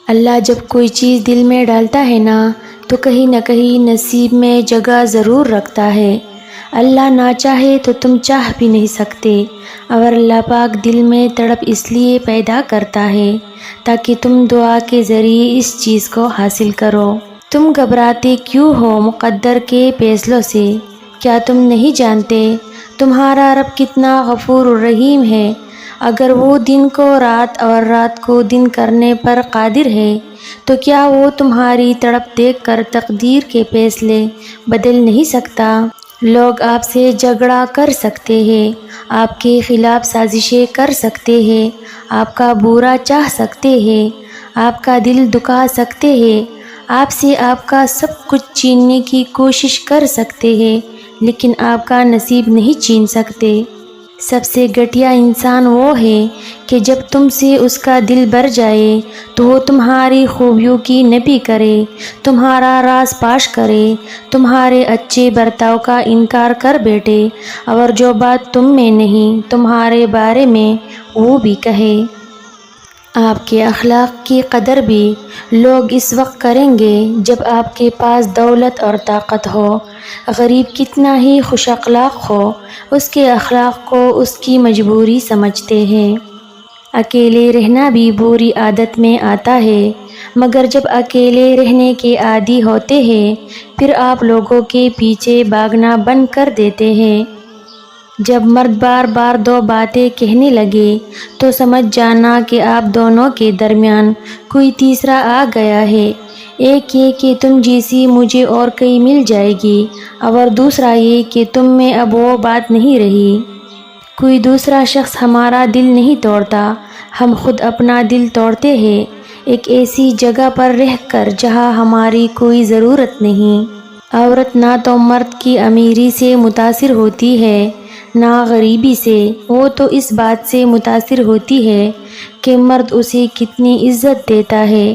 اللہ جب کوئی چیز دل میں ڈالتا ہے نا تو کہیں نہ کہیں نصیب میں جگہ ضرور رکھتا ہے۔ اللہ نہ چاہے تو تم چاہ بھی نہیں سکتے، اور اللہ پاک دل میں تڑپ اس لیے پیدا کرتا ہے تاکہ تم دعا کے ذریعے اس چیز کو حاصل کرو۔ تم گھبراتے کیوں ہو مقدر کے فیصلوں سے؟ کیا تم نہیں جانتے تمہارا رب کتنا غفور الرحیم ہے؟ اگر وہ دن کو رات اور رات کو دن کرنے پر قادر ہے تو کیا وہ تمہاری تڑپ دیکھ کر تقدیر کے فیصلے بدل نہیں سکتا؟ لوگ آپ سے جھگڑا کر سکتے ہیں، آپ کے خلاف سازشیں کر سکتے ہیں، آپ کا برا چاہ سکتے ہیں، آپ کا دل دکھا سکتے ہیں، آپ سے آپ کا سب کچھ چھیننے کی کوشش کر سکتے ہیں، لیکن آپ کا نصیب نہیں چھین سکتے۔ سب سے گھٹیا انسان وہ ہے کہ جب تم سے اس کا دل بھر جائے تو وہ تمہاری خوبیوں کی نفی کرے، تمہارا راز پاش کرے، تمہارے اچھے برتاؤ کا انکار کر بیٹھے، اور جو بات تم میں نہیں تمہارے بارے میں وہ بھی کہے۔ آپ کے اخلاق کی قدر بھی لوگ اس وقت کریں گے جب آپ کے پاس دولت اور طاقت ہو۔ غریب کتنا ہی خوش اخلاق ہو، اس کے اخلاق کو اس کی مجبوری سمجھتے ہیں۔ اکیلے رہنا بھی بری عادت میں آتا ہے، مگر جب اکیلے رہنے کے عادی ہوتے ہیں پھر آپ لوگوں کے پیچھے بھاگنا بند کر دیتے ہیں۔ جب مرد بار بار دو باتیں کہنے لگے تو سمجھ جانا کہ آپ دونوں کے درمیان کوئی تیسرا آ گیا ہے۔ ایک یہ کہ تم جیسی مجھے اور کئی مل جائے گی، اور دوسرا یہ کہ تم میں اب وہ بات نہیں رہی۔ کوئی دوسرا شخص ہمارا دل نہیں توڑتا، ہم خود اپنا دل توڑتے ہیں، ایک ایسی جگہ پر رہ کر جہاں ہماری کوئی ضرورت نہیں۔ عورت نہ تو مرد کی امیری سے متاثر ہوتی ہے نہ غریبی سے، وہ تو اس بات سے متاثر ہوتی ہے کہ مرد اسے کتنی عزت دیتا ہے۔